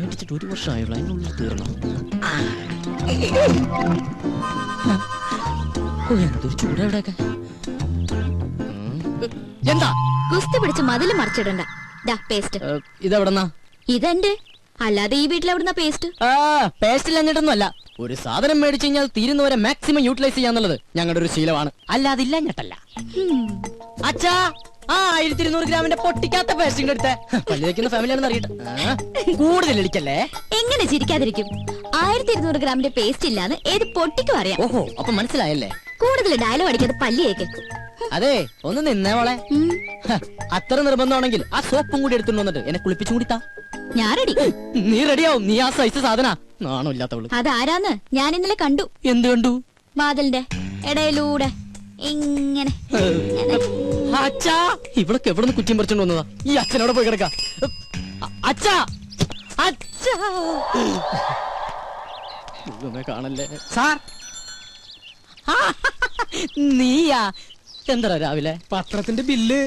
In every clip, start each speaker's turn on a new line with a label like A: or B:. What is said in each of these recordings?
A: മേടിച്ചിട്ട് 1 വർഷമായുള്ളൂ, അതിനുള്ളിൽ തീർന്നു. എന്തൊരു ചൂടെവിടെയൊക്കെ. എന്താ
B: കുസ്തി പിടിച്ച് മതില് മറിച്ചിടണ്ട. പേസ്റ്റ്
A: ഇതെവിടെന്നാ?
B: ഇതെന്റെ, അല്ലാതെ ഈ വീട്ടിലെവിടുന്ന പേസ്റ്റ്?
A: പേസ്റ്റ് ഇല്ലാഞ്ഞിട്ടൊന്നും അല്ല, ഒരു സാധനം മേടിച്ചു കഴിഞ്ഞാൽ തീരുന്നവരെ മാക്സിമം യൂട്ടിലൈസ് ചെയ്യാന്നുള്ളത് ഞങ്ങളുടെ ഒരു ശീലമാണ്, അല്ലാതെ ഇല്ലാഞ്ഞിട്ടല്ല. അച്ഛാ, 1200 ഗ്രാമിന്റെ പൊട്ടിക്കാത്ത പേസ്റ്റിംഗ് എടുത്തേ. പള്ളി വയ്ക്കുന്ന ഫാമിലിയാണെന്ന് അറിയട്ടെ. കൂടുതൽ ഇടിക്കല്ലേ.
B: എങ്ങനെ ചിരിക്കാതിരിക്കും? 1200 ഗ്രാമിന്റെ പേസ്റ്റ് ഇല്ലാന്ന് ഏത് പൊട്ടിക്കും അറിയാം.
A: ഓഹോ, അപ്പൊ മനസ്സിലായല്ലേ.
B: കൂടുതൽ ഡയലോഗ് അടിക്കാതെ പല്ലിയേക്ക്.
A: അതെ, ഒന്ന് നിന്നേ മോളെ. അത്ര നിർബന്ധമാണെങ്കിൽ ആ സോപ്പും കൂടി എടുത്തുകൊണ്ട് വന്നിട്ട് എന്നെ കുളിപ്പിച്ചും കൂടി താ.
B: ഞാൻ റെഡി.
A: നീ റെഡിയാവും, നീ ആ സൈസ് സാധന. നാണോ ഇല്ലാത്തവള്.
B: അതാരാന്ന് ഞാൻ ഇന്നലെ കണ്ടു.
A: എന്ത് കണ്ടു?
B: വാതിലിന്റെ ഇടയിലൂടെ ഇങ്ങനെ.
A: അച്ഛാ, ഇവളൊക്കെ എവിടെ നിന്ന് കുറ്റിയും പറിച്ചോണ്ട് വന്നതാ? ഈ അച്ഛനോട് പോയി കിടക്ക. അച്ഛാ, അച്ഛാ, കാണല്ലേ
C: സാർ.
A: നീയാ? എന്താ രാവിലെ
C: പത്രത്തിന്റെ ബില്ല്?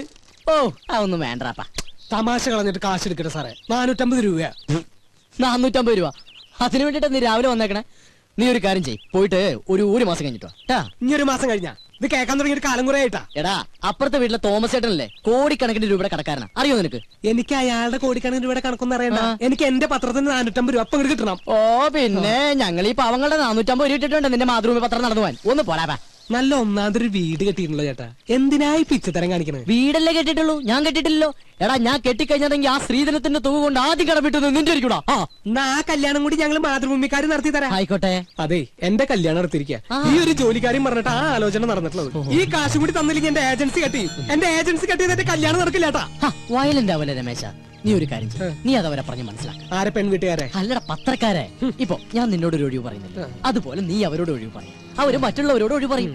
A: ഓ, അതൊന്നും വേണ്ടാപ്പാ.
C: തമാശ കളഞ്ഞിട്ട് കാശ് എടുക്കട്ടെ സാറേ. 450 രൂപ.
A: 450 രൂപ? അതിനു വേണ്ടിട്ട് നീ രാവിലെ വന്നേക്കണേ. നീ ഒരു കാര്യം ചെയ്യ്, പോയിട്ട് ഒരു മാസം കഴിഞ്ഞിട്ടോ.
C: ഇനി 1 മാസം കഴിഞ്ഞാ? ഇത് കേൾക്കാൻ തുടങ്ങിയ ഒരു കാലം കുറെ ആയിട്ടാ.
A: എടാ, അപ്പുറത്തെ വീട്ടിലെ തോമസ് ചേട്ടനല്ലേ കോടിക്കണക്കിന് രൂപയുടെ കടക്കാരനാ, അറിയോ നിനക്ക്?
C: എനിക്ക് അയാളുടെ കോടിക്കണക്കിന് രൂപയുടെ കണക്കൊന്നും അറിയണ്ട. എനിക്ക് എന്റെ പത്രത്തിന് 450 രൂപ അപ്പം ഇങ്ങോട്ട് കിട്ടണം.
A: ഓ പിന്നെ, ഞങ്ങൾ ഈ പാവങ്ങളുടെ 450 രൂപ ഇട്ടിട്ടുണ്ട് നിന്റെ മാതൃഭൂമി പത്രം നടന്നു പോവാൻ. ഒന്ന് പോരാ.
C: നല്ല ഒന്നാമതൊരു വീട് കെട്ടിയിട്ടുള്ള ചേട്ടാ. എന്തിനായി പിച്ചത്തരം കാണിക്കണത്?
A: വീടല്ലേ കെട്ടിട്ടുള്ളൂ, ഞാൻ കെട്ടിട്ടില്ലല്ലോ. എടാ, ഞാൻ കെട്ടിക്കഴിഞ്ഞതെങ്കിൽ ആ സ്ത്രീധനത്തിന്റെ തുക കൊണ്ട് ആദ്യം കടമിട്ടത് നിന്റെ ഇരിക്കൂടാ.
C: ആ കല്യാണം കൂടി ഞങ്ങൾ മാതൃഭൂമിക്കാര് നടത്തി തരാം.
A: ആയിക്കോട്ടെ.
C: അതെ, എന്റെ കല്യാണം നടത്തിയിരിക്കുക. ഈ ഒരു ജോലിക്കാരും പറഞ്ഞിട്ട് ആ ആലോചന നടന്നിട്ടുള്ളത്. ഈ കാശ് കൂടി തന്നില്ലെങ്കിൽ എന്റെ ഏജൻസി കെട്ടി. എന്റെ ഏജൻസി കെട്ടിയത് എന്റെ കല്യാണം നടക്കില്ലാട്ടാ.
A: വയലന്റ് ആവല്ലേ രമേശ. നീ ഒരു കാര്യം ചെയ്യ്, നീ അതവരെ പറഞ്ഞ് മനസ്സിലാക്ക.
C: ആരെ? പെൺവീട്ടുകാരെ?
A: അല്ലട, പത്രക്കാരെ. ഇപ്പൊ ഞാൻ നിന്നോട് ഒരു ഒഴിവ് പറയുന്നില്ല, അതുപോലെ നീ അവരോട് ഒഴിവ് പറയും, അവര് മറ്റുള്ളവരോട് ഒഴിവ് പറയും.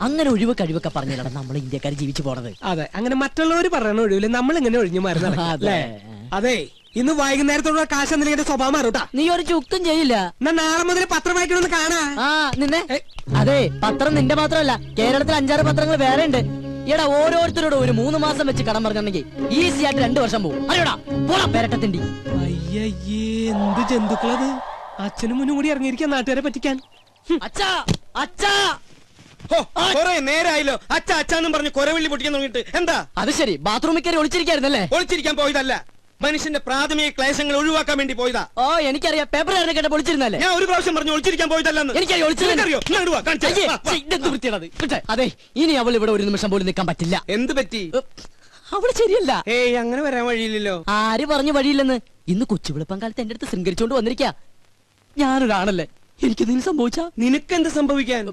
A: അങ്ങനെ ഒഴിവ് കഴിവൊക്കെ പറഞ്ഞില്ലടാ നമ്മൾ ഇന്ത്യക്കാർ ജീവിച്ചു പോണത്.
C: അതെ, അങ്ങനെ മറ്റുള്ളവർ പറയണ ഒഴിവില്ല, നമ്മൾ ഇങ്ങനെ ഒഴിഞ്ഞു മാറുന്നല്ലേ. അതെ, ഇന്ന് വൈകുന്നേരത്തോടെ കാശ് എന്തെങ്കിലും സ്വഭാവം മാറൂട്ടാ.
A: നീ ഒരു ചുക്കും ചെയ്യില്ല.
C: നാളെ മുതൽ പത്രം വായിക്കണമെന്ന് കാണാ.
A: നിന്നെ. അതെ, പത്രം നിന്റെ മാത്രമല്ല, കേരളത്തിൽ 5-6 പത്രങ്ങൾ വേറെ ഉണ്ട്. എടാ, ഓരോരുത്തരോട് ഒരു 3 മാസം വെച്ച് കടം പറഞ്ഞിട്ടുണ്ടെങ്കിൽ ഈസി ആയിട്ട് 2 വർഷം പോകും. അറിയോടാ, പോടാ പേരട്ടത്തിണ്ടി.
C: അയ്യേ, എന്ത് ജന്തുക്കളത്! അച്ഛനും മുന്നും കൂടി ഇറങ്ങിയിരിക്കാൻ നാട്ടുകാരെ പറ്റിക്കാൻ.
A: അച്ഛാ, അച്ഛാ,
D: നേരായല്ലോ അച്ഛാ അച്ഛാന്നും പറഞ്ഞ് കൊരവെള്ളി പൊട്ടിക്കാൻ തുടങ്ങിട്ട്. എന്താ
A: അത്? ശരി, ബാത്റൂമിൽ കയറി ഒളിച്ചിരിക്കായിരുന്നല്ലേ?
D: ഒളിച്ചിരിക്കാൻ പോയതല്ല, മനുഷ്യന്റെ പ്രാഥമിക ക്ലേശങ്ങൾ ഒഴിവാക്കാൻ വേണ്ടി പോയതാ.
A: ഓ, എനിക്കറിയാം, പേപ്പർ കേട്ട പൊളിച്ചിരുന്നല്ലേ.
D: ഞാൻ ഒരു പ്രാവശ്യം പറഞ്ഞു ഒളിച്ചിരിക്കാൻ പോയതല്ലെന്ന്.
A: എനിക്കറിയോ? അതെ, ഇനി അവൾ ഇവിടെ ഒരു നിമിഷം പോലും നിൽക്കാൻ പറ്റില്ല.
D: എന്ത് പറ്റി?
A: അവള് ശരിയല്ല.
D: ഏയ്, അങ്ങനെ വരാൻ വഴിയില്ലല്ലോ.
A: ആര് പറഞ്ഞു വഴിയില്ലെന്ന്? ഇന്ന് കൊച്ചുവിളപ്പം കാലത്ത് എന്റെ അടുത്ത് ശൃംഗരിച്ചോണ്ട് വന്നിരിക്കാ. ഞാനൊരാണല്ലേ, എനിക്ക് എന്തെങ്കിലും സംഭവിച്ചാ?
D: നിനക്കെന്ത് സംഭവിക്കാൻ?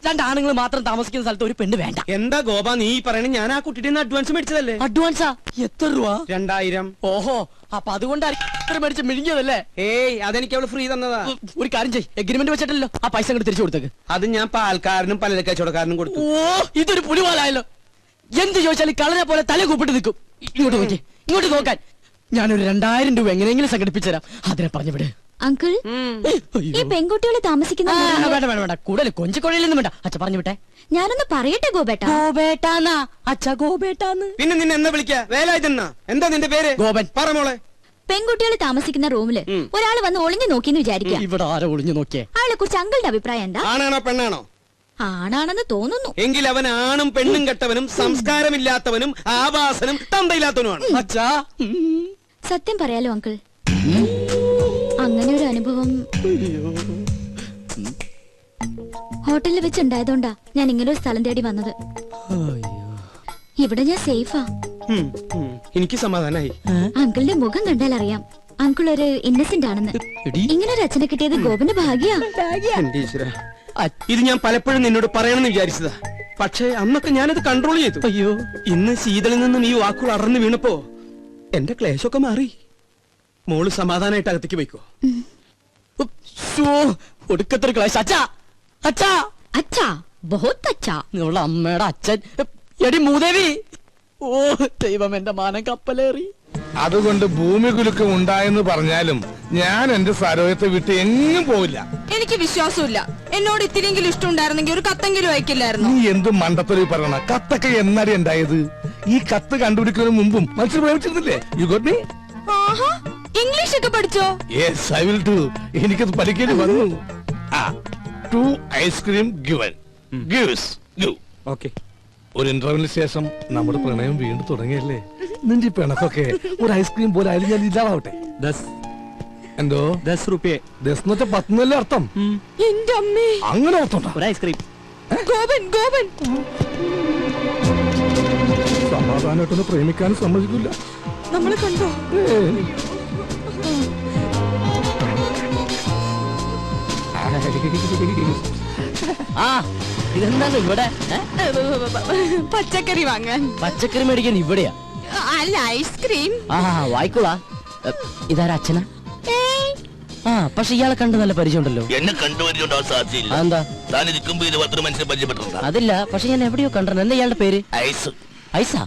A: 2 ആണുങ്ങൾ മാത്രം താമസിക്കുന്ന സ്ഥലത്ത് ഒരു പെണ്ണ് വേണ്ട.
D: എന്താ ഗോപ നീ പറയണേ? ഞാൻ ആ കുട്ടിയുടെ അഡ്വാൻസ് മേടിച്ചതല്ലേ.
A: അഡ്വാൻസാ? എത്ര രൂപ?
D: 2000.
A: ഓഹോ, അപ്പൊ അതുകൊണ്ടാണ് മേടിച്ച് മിഴുങ്ങിയതല്ലേ?
D: ഏയ്, അതെനിക്ക് അവള് ഫ്രീ തന്നതാ.
A: ഒരു കാര്യം ചെയ്യ്, എഗ്രിമെന്റ് വെച്ചിട്ടല്ലോ ആ പൈസ അങ്ങോട്ട് തിരിച്ചു കൊടുത്തേക്ക്.
D: അത് ഞാൻ പാൽക്കാരനും പലചരക്ക് കച്ചവടക്കാരനും കൊടുത്തു.
A: ഓ, ഇതൊരു പുലിവാലായല്ലോ. എന്ത് ചോദിച്ചാലും കളനെ പോലെ തല കൂപ്പിട്ട് നിൽക്കും. ഇങ്ങോട്ട് നോക്കി, ഇങ്ങോട്ട് നോക്കാൻ. ഞാനൊരു 2000 രൂപ എങ്ങനെയെങ്കിലും സംഘടിപ്പിച്ചു തരാം. അതിനെ പറഞ്ഞു വിട്.
B: അങ്കിൾ, ഈ പെൺകുട്ടികളെ താമസിക്കുന്ന
A: വേണ്ട വേണ്ട വേണ്ട, കൂടുതൽ കൊഞ്ചിക്കൊഴയിലൊന്നും വേണ്ട. അച്ഛ പറഞ്ഞു വിട്ടെ.
B: ഞാനൊന്ന് പറയട്ടെ ഗോപേട്ട.
A: ഗോപേട്ടാന്നാ? അച്ഛ ഗോപേട്ടാന്ന്.
D: പിന്നെ നിന്നെ എന്താ വിളിക്കാ? വേലായുധനാ? എന്താ നിന്റെ പേര്?
A: ഗോപൻ.
D: പറ മോളെ.
B: പെൺകുട്ടികളെ താമസിക്കുന്ന റൂമില് ഒരാള് വന്ന് ഒളിഞ്ഞു നോക്കിന്ന് വിചാരിക്കാം.
A: ഇവിടെ ആരോ ഒളിഞ്ഞു നോക്കിയേ?
B: ആളെ കുറിച്ച് അങ്കിളുടെ അഭിപ്രായം എന്താ?
D: ആണാണോ പെണ്ണാണോ?
B: ആണാണെന്ന് തോന്നുന്നു.
D: എങ്കിൽ അവൻ ആണും പെണ്ണും കെട്ടവനും സംസ്കാരമില്ലാത്തവനും ആവാസനും തന്തയില്ലാത്തവനുമാണ്.
A: അച്ഛാ,
B: സത്യം പറയാലോ അങ്കിൾ, അങ്ങനെ ഒരു അനുഭവം ഹോട്ടലിൽ വെച്ചുണ്ടായതുകൊണ്ടാ ഞാൻ ഇങ്ങനെ ഒരു സ്ഥലം തേടി വന്നത്. ഇവിടെ ഞാൻ സേഫാ.
D: എനിക്ക് സമാധാനായി.
B: അങ്കിളിന്റെ മുഖം കണ്ടാൽ അറിയാം അങ്കിൾ ഒരു ഇന്നസെന്റ് ആണെന്ന്. ഇങ്ങനെ ഒരു അച്ഛനെ കിട്ടിയത് ഗോപന്റെ ഭാഗ്യാ.
D: ഇത് ഞാൻ പലപ്പോഴും നിന്നോട് പറയണമെന്ന് വിചാരിച്ചതാ, പക്ഷേ അന്നൊക്കെ ഞാനത് കൺട്രോൾ ചെയ്തു.
A: അയ്യോ,
D: ഇന്ന് ശീതളിൽ നിന്നും ഈ വാക്കുകൾ അറന്നു വീണപ്പോ എന്റെ ക്ലേശമൊക്കെ മാറി. മോള് സമാധാനായിട്ട് അകത്തേക്ക് പോയിക്കോ.
A: ഒടുക്കത്തൊരു ക്ലേശം. അച്ഛാ, അച്ഛാ,
B: അച്ഛാ, ബഹുത്ത് അച്ഛാ.
A: നിങ്ങളുടെ അമ്മയുടെ അച്ഛൻ. എടി മൂദേവി. ഓ ദൈവം, എന്റെ മാനം കപ്പലേറി.
E: അതുകൊണ്ട് ഭൂമി കുലുക്കം ഉണ്ടായെന്ന് പറഞ്ഞാലും ഞാൻ എന്റെ സരോജത്തെ വിട്ട് എങ്ങും പോവില്ല.
F: എനിക്ക് വിശ്വാസമില്ല. എന്നോട് ഇത്തിരിയെങ്കിലും ഇഷ്ടം ഉണ്ടായിരുന്നെങ്കിൽ ഒരു കത്തെങ്കിലും അയക്കില്ലായിരുന്നു.
E: നീ എന്ത് മണ്ടത്തൊരു പറയണ? കത്തൊക്കെ എന്നാടി ഉണ്ടായത്? ഈ കത്ത് കണ്ടുപിടിക്കുന്നതിന് മുമ്പും മനുഷ്യർ പ്രേമിച്ചിരുന്നില്ലേ? You got me?
F: ആഹാ ഇംഗ്ലീഷ് ഒക്കെ പഠിച്ചോ?
E: Yes I will do. എനിക്കത് പഠിക്കേണ്ടി വന്നു. ആ 2 ice cream given gives give.
C: Okay.
E: ഒരു ഇന്റർവ്യൂവിന് ശേഷം നമ്മുടെ പ്രണയം വീണ്ടും തുടങ്ങിയല്ലേ? നിന്റെ പിണക്കൊക്കെ ഒരു ഐസ്ക്രീം പോലെ ആയാലും ഞാൻ ഇല്ലാതാവട്ടെ.
C: 10
E: എന്തോ
C: 10 റുപ്യ.
E: 10 10 അർത്ഥം.
F: എന്റെ അമ്മേ.
E: അങ്ങനെ ഓർത്തോണ്ട.
C: ഒരു ഐസ്ക്രീം.
F: ഗോപൻ ഗോപൻ
E: സമാധാനമായിട്ടൊന്ന് പ്രേമിക്കാൻ സമ്മതിക്കില്ല.
F: നമ്മളെ കണ്ടോ?
A: ആ ഇതെന്താണ് ഇവിടെ?
F: പച്ചക്കറി വാങ്ങാൻ.
A: പച്ചക്കറി മേടിക്കാൻ ഇവിടെയാ?
F: അല്ല ഐസ്ക്രീം.
A: ആ വായിക്കോളാ. ഇതാരാ അച്ഛനാ?
F: ഏയ്,
A: ആ പക്ഷെ ഇയാളെ കണ്ട് നല്ല പരിചയമുണ്ടല്ലോ.
G: എന്നെ കണ്ടുവരുന്നുണ്ടോ? സാധ്യല്ല.
A: അതെന്താ?
G: താൻ ഇരിക്കുമ്പോ ഇത് 10 മനുഷ്യരെ പരിചയപ്പെട്ടിട്ടുണ്ടോ?
A: അതില്ല, പക്ഷെ ഞാൻ എവിടെയോ കണ്ടിരുന്നു. എന്താ ഇയാളുടെ പേര്?
G: ഐസ്
A: ഐസാ?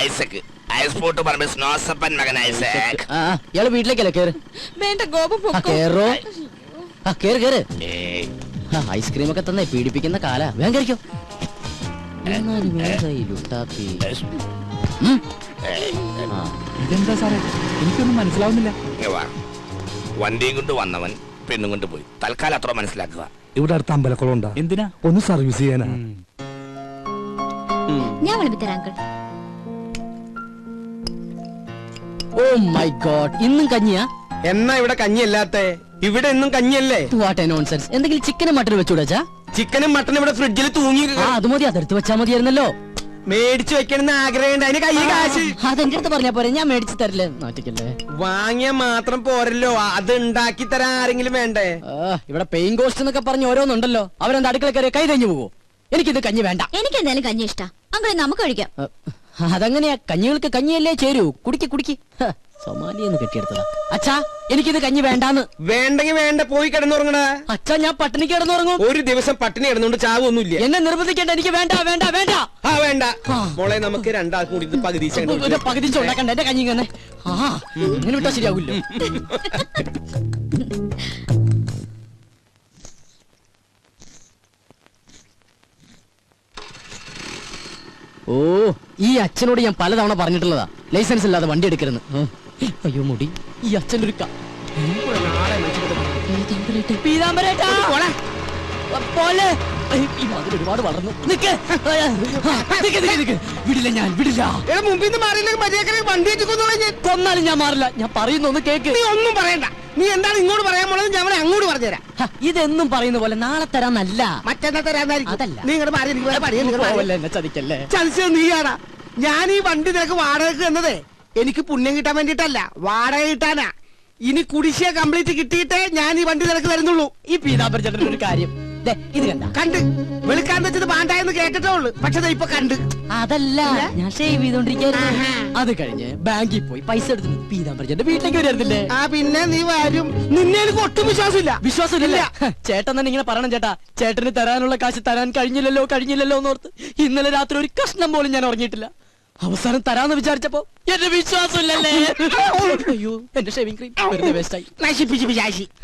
G: ഐസക് ഐസ് പോട്ട് പറമ്പ് സ്നോസപ്പൻ മകൻ ഐസക്.
A: ആ ഇയാള് വീട്ടിലേക്കല്ലേ? കേറ്.
F: വേണ്ട ഗോപൻ
A: ആ
F: പൊക്കോ.
A: കേറോ. ആ കേറ് കേറ്.
G: ഏയ്,
A: ഐസ്ക്രീം ഒക്കെ തന്നെ പീഡിപ്പിക്കുന്ന കാല. വേഗം കഴിക്കോ. എന്നാലും ഏതാ ഈ ലുട്ടാപ്പി? ഉം. ആ,
C: ഇതെന്താ സാറേ? എനിക്കൊന്നും മനസ്സിലാവുന്നില്ല.
G: ഇങ്ങ് വാ. വണ്ടിയും കൊണ്ട് വന്നവൻ പെണ്ണും കൊണ്ട് പോയി. തൽക്കാലം അത്ര മനസ്സിലാക്കുക.
E: ഇവിടെ അടുത്ത് അമ്പലക്കുളം ഉണ്ടാ?
C: എന്തിനാ?
E: ഒന്ന് സർവീസ് ചെയ്യാനാ.
B: ഞാൻ വിളമ്പിത്തരാം അങ്കിൾ.
A: ഓ മൈ ഗോഡ്, ഇന്നും കഞ്ഞിയാ?
D: എന്നാ ഇവിടെ കഞ്ഞിയല്ലാത്ത? ഇവിടെ എന്നും കഞ്ഞിയല്ലേ?
A: What A nonsense. എന്തെങ്കിലും ചിക്കനും മട്ടനും വെച്ചൂടാ?
D: ചിക്കനും മട്ടനും ഇവിടെ ഫ്രിഡ്ജിൽ തൂങ്ങി
A: ആ അത് മതി, അതെടുത്ത് വെച്ചാ മതിയായിരുന്നല്ലോ.
D: മേടിച്ചു വെക്കണമെന്ന് ആഗ്രഹമുണ്ട്. അതിന് കയ്യിൽ കാശ്
A: അതെന്റെ അടുത്ത് പറഞ്ഞാ പോരെ, ഞാൻ മേടിച്ചു തരില്ലേ. നാട്ടിക്കല്ലേ.
D: വാങ്ങിയ മാത്രം പോരല്ലോ, അത് ഉണ്ടാക്കി തരാൻ ആരെങ്കിലും വേണ്ടേ?
A: ഇവിടെ പെയിൻ കോസ്റ്റ് എന്നൊക്കെ പറഞ്ഞ് ഓരോന്നുണ്ടല്ലോ. അവരെന്താ അടുക്കള കയറി കൈ തഞ്ഞു പോകുമോ? എനിക്കിത് കഞ്ഞി വേണ്ട.
B: എനിക്ക് എന്തായാലും കഞ്ഞി ഇഷ്ടാ. അങ്കിളെ നമുക്ക് കഴിക്കാം.
A: അതങ്ങനെയാ, കഞ്ഞികൾക്ക് കഞ്ഞിയല്ലേ ചേരൂ. കുടിക്ക് കുടിക്ക്. സൊമാലിയെന്ന് കെട്ടിയെടുത്തതാ. അച്ഛാ എനിക്കിത് കഞ്ഞി വേണ്ടാന്ന്.
D: വേണ്ടെങ്കിൽ വേണ്ട, പോയി കിടന്നുറങ്ങണ.
A: അച്ഛാ ഞാൻ പട്ടിണി കിടന്നുറങ്ങും.
D: ഒരു ദിവസം പട്ടിണി കിടന്നുകൊണ്ട് ചാവൊന്നുമില്ല.
A: എന്നെ നിർബന്ധിക്കേണ്ട. എനിക്ക് വേണ്ട വേണ്ട വേണ്ട.
D: ആ വേണ്ട മോളെ, നമുക്ക് രണ്ടാൾക്കും കൂടി ഇത് പകുതി
A: പകുതി ഉണ്ടാക്കണ്ട. എന്റെ കഞ്ഞി ഇങ്ങനെ ഇങ്ങനെ വിട്ടാ ശരിയാവില്ലോ. ഓ ഈ അച്ഛനോട് ഞാൻ പലതവണ പറഞ്ഞിട്ടുള്ളതാ, ലൈസൻസ് ഇല്ലാതെ വണ്ടി എടുക്കരുന്ന്. അയ്യോ മുടി. ഈ അച്ഛനൊരു പീതാംബരേട്ടാ പോലെ ഈ മതിൽ ഒരുപാട് വളർന്നു. നിക്ക് നിക്ക് നിക്ക് നിക്ക്. വിടില്ല, ഞാൻ വിടില്ല.
D: മുമ്പിൽ നിന്ന് മാറിയില്ലെങ്കിൽ മര്യാദ വണ്ടി
A: കൊന്നാലും ഞാൻ മാറില്ല. ഞാൻ പറയുന്ന ഒന്ന് കേക്ക്.
D: നീ ഒന്നും പറയണ്ട. നീ എന്താണ് ഇങ്ങോട്ട് പറയാൻ പോണത്? ഞാൻ അവനെ അങ്ങോട്ട് പറഞ്ഞുതരാം.
A: ഇതെന്നും പറയുന്ന പോലെ നാളെ തരാന്നല്ല,
D: മറ്റന്നാ തരാന്നായിരിക്കും.
A: അതല്ല.
D: നീ ഇങ്ങോട്ട് മാറി. എനിക്ക് വേറെ പണിയുണ്ട്. ഇങ്ങോട്ട് മാറി.
A: പോവല്ലേ, എന്നെ ചതിക്കല്ലേ.
D: ചതിച്ചത് നീയാടാ. ഞാൻ ഈ വണ്ടി നിനക്ക് വാടകയ്ക്ക് തന്നതേ എനിക്ക് പുണ്യം കിട്ടാൻ വേണ്ടിട്ടല്ല, വാടക കിട്ടാനാ. ഇനി കുടിശ്ശിക കംപ്ലീറ്റ് കിട്ടിയിട്ടേ ഞാൻ ഈ വണ്ടി നിനക്ക് തരുന്നുള്ളൂ.
A: ഈ പീതാംബരൻ ചേട്ടൻ ഒരു കാര്യം ഇത് കണ്ട
D: കണ്ട് വെളുക്കാൻ വെച്ചത് പാണ്ടായെന്ന് കേട്ടിട്ടേ ഉള്ളു. പക്ഷെ ഇപ്പൊ കണ്ട്.
A: അതല്ല, ഞാൻ ഷേവ് ചെയ്തോണ്ടിരിക്കുന്നു. അത് കഴിഞ്ഞ് ബാങ്കിൽ പോയി പൈസ എടുത്ത് പീതാംബരൻ ചേട്ടന്റെ വീട്ടിലേക്ക് വരുന്നില്ലേ?
D: ആ പിന്നെ നീ വരും. നിന്നെ എനിക്ക് ഒട്ടും വിശ്വാസമില്ല.
A: വിശ്വാസമില്ല. ചേട്ടൻ തന്നെ ഇങ്ങനെ പറയണം ചേട്ടാ. ചേട്ടന് തരാനുള്ള കാശ് തരാൻ കഴിഞ്ഞില്ലല്ലോ എന്നോർത്ത് ഇന്നലെ രാത്രി ഒരു കഷ്ണം പോലും ഞാൻ ഉറങ്ങിയിട്ടില്ല. അവസാനം തരാന്ന് വിചാരിച്ചപ്പോ എന്റെ വിശ്വാസമില്ലല്ലേ. അയ്യോ, എന്റെ ഷേവിംഗ് ക്രീം വെറുതെ വേസ്റ്റായി.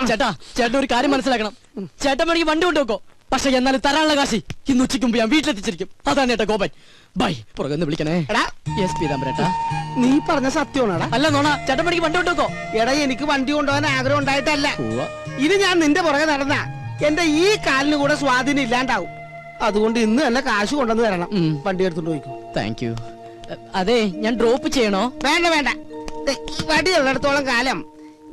A: ചേട്ടാ ചേട്ടൻ ഒരു കാര്യം മനസ്സിലാക്കണം. ചേട്ടൻ വേണമെങ്കിൽ വണ്ടി കൊണ്ടുവെക്കോ, പക്ഷെ എന്നാലും തരാനുള്ള കാശി ഇന്ന് ഉച്ചയ്ക്ക് മുമ്പ് ഞാൻ വീട്ടിലെത്തിച്ചിരിക്കും. അതാണ് ചേട്ടാ ഗോപൻ. ബൈ. പുറകെ വിളിക്കണേ. യെസ് പീതാംബരേട്ടാ.
D: നീ പറഞ്ഞ സത്യമാണോടാ?
A: അല്ല നോണ. ചേട്ടൻ വേണമെങ്കിൽ വണ്ടി കൊണ്ടുവെക്കോ.
D: എടാ, എനിക്ക് വണ്ടി കൊണ്ടുപോകാൻ ആഗ്രഹം ഉണ്ടായിട്ടല്ല. ഇത് ഞാൻ നിന്റെ പുറകെ നടന്ന എന്റെ ഈ കാലിന് കൂടെ സ്വാധീനം ഇല്ലാണ്ടാവും. അതുകൊണ്ട് ഇന്ന് തന്നെ കാശ് കൊണ്ടുവന്ന് തരണം. വണ്ടി എടുത്തോണ്ട് പോയിക്കോ.
A: Thank you. അതെ, ഞാൻ ഡ്രോപ്പ് ചെയ്യണോ?
D: വേണ്ട വേണ്ട. ഈ വടി ഉള്ളിടത്തോളം കാലം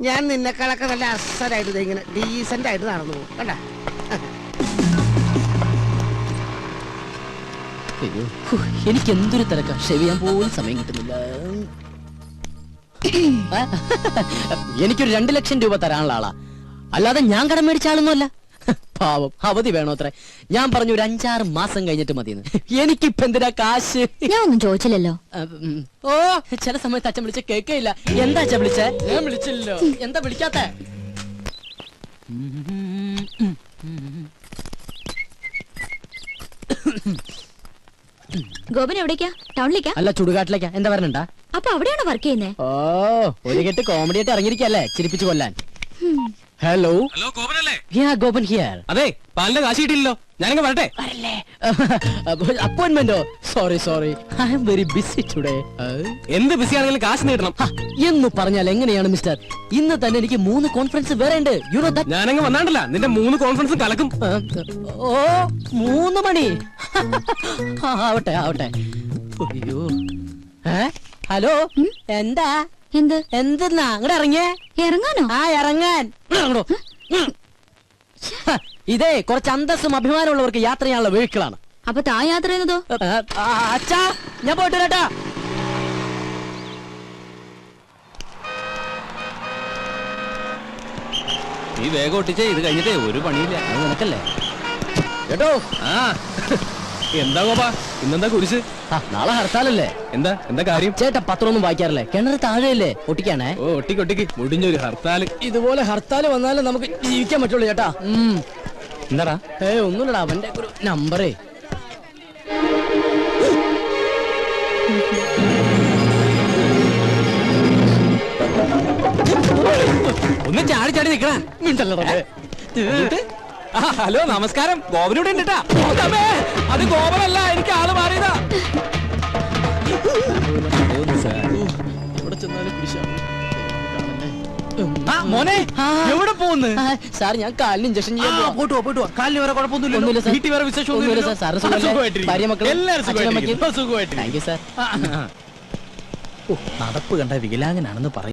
D: ഞാൻ നിന്നെക്കാളൊക്കെ നല്ല അസലായിട്ട് ഇങ്ങനെ ഡീസന്റ് ആയിട്ട് നടന്നു പോകും. കണ്ട.
A: എനിക്ക് എന്തൊരു തിരക്കാ. ഷേവ് ചെയ്യാൻ പോലും സമയം കിട്ടുന്നില്ല. എനിക്കൊരു 2 ലക്ഷം രൂപ തരാനുള്ള ആളാ, അല്ലാതെ ഞാൻ കടം മേടിച്ച ആളൊന്നുമല്ല. പാവം, അവധി വേണോ അത്ര? ഞാൻ പറഞ്ഞു ഒരു 5-6 മാസം കഴിഞ്ഞിട്ട് മതിയെന്ന്. എനിക്കിപ്പ എന്തിനാ കാശ്?
B: ഞാൻ ഒന്നും ചോദിച്ചില്ലല്ലോ.
A: ഓ ചില സമയത്ത് അച്ഛൻ വിളിച്ച കേൾക്കയില്ല. എന്താ അച്ഛൻ വിളിച്ചേ? ഞാൻ വിളിച്ചില്ലല്ലോ. എന്താ വിളിക്കാത്ത?
B: ഗോപൻ എവിടേക്കാ? ടൗണിലേക്കാ?
A: അല്ല, ചുടുകാട്ടിലേക്കാ. എന്താ പറഞ്ഞണ്ടാ?
B: അപ്പൊ അവിടെയാണോ വർക്ക് ചെയ്യുന്നേ?
A: ഓ ഒരു കെട്ട് കോമഡി ആയിട്ട് ഇറങ്ങിയിരിക്കല്ലേ ചിരിപ്പിച്ചു കൊല്ലാൻ. ഹലോ
C: ഹലോ ഗോപനല്ലേ?
A: ഗോപൻ ഹിയർ.
C: അതെ, പാലിന്റെ കാശ് കിട്ടിയില്ലല്ലോ. ഞാനങ്ങ് വരട്ടെ.
A: അപ്പോയിന്റ്മെന്റോ? Sorry I am very busy today.
C: എന്ത് ബിസി ആണെങ്കിലും കാശ് നേടണം.
A: എന്ന് പറഞ്ഞാൽ എങ്ങനെയാണ് മിസ്റ്റർ? ഇന്ന് തന്നെ എനിക്ക് 3 കോൺഫറൻസ് വേറെ ഉണ്ട്. You know that.
C: ഞാനങ്ങ് വന്നാണ്ടല്ല, നിന്റെ 3 കോൺഫറൻസും കലക്കും.
A: ഓ 3 മണി. ആവട്ടെ. അയ്യോ. ഹലോ, എന്താ
B: എന്ത്
A: എന്തെന്നാ അങ്ങോട്ട് ഇറങ്ങിയേ?
B: ഇറങ്ങാനോ?
A: ഇറങ്ങാൻ. ഇതേ കുറച്ച് അന്തസ്സും അഭിമാനമുള്ളവർക്ക് യാത്ര ചെയ്യാനുള്ള വെഹിക്കിളാണ്.
B: അപ്പൊ താ യാത്ര ചെയ്യുന്നതോ?
A: അച്ഛാ, ഞാൻ പോയിട്ട് വരാട്ടാ.
C: നീ വേഗം ഒട്ടിച്ചേ, ഇത് കഴിഞ്ഞിട്ടേ ഒരു പണിയില്ല.
A: അത് നിനക്കല്ലേ കേട്ടോ.
C: എന്താ ഗോപാ, ഇന്നെന്താ കുരിശ്?
A: നാളെ ഹർത്താലല്ലേ?
C: എന്താ കാര്യം?
A: ചേട്ടാ പത്രമൊന്നും വായിക്കാറില്ലേ? കിണർ താഴെയല്ലേ? ഒട്ടിക്കാണേ.
C: ഓ, ഒട്ടിക്ക് മുടിഞ്ഞൊരു ഹർത്താല്.
A: ഇതുപോലെ ഹർത്താൽ വന്നാലേ നമുക്ക് ജീവിക്കാൻ പറ്റുള്ളൂ ചേട്ടാ.
C: എന്താടാ?
A: ഒന്നുമില്ലടാ, അവന്റെ ഒരു നമ്പറേ.
C: ഒന്ന് ചാടി നിക്കണ. ഹലോ, നമസ്കാരം. ഗോപനൂടെ ഉണ്ടട്ടാ. അത് ഗോപനല്ല, എനിക്ക് ആള് മാറിയതാ. മോനെ, എവിടെ പോകുന്നു?
A: സാർ, ഞാൻ കാലിന് ഇഞ്ചക്ഷൻ ചെയ്യാൻ പോവാ.
E: പോയിട്ട് വാ. കാലിന് വേറെ കുഴപ്പമൊന്നുമില്ലല്ലോ.
A: ഒന്നുമില്ല സാർ.
E: വീട്ടിൽ വേറെ
A: ഒന്നുമില്ല സാർ. സാറ് സുഖമല്ലേ? ഭാര്യ മക്കളും
E: എല്ലാവരും
A: അച്ഛനമ്മയ്ക്കും?
E: സുഖമായിട്ടിരിക്കുന്നു.
A: Thank you sir.
E: നടപ്പ് കണ്ട വികലാംഗനാണെന്ന് പറയും.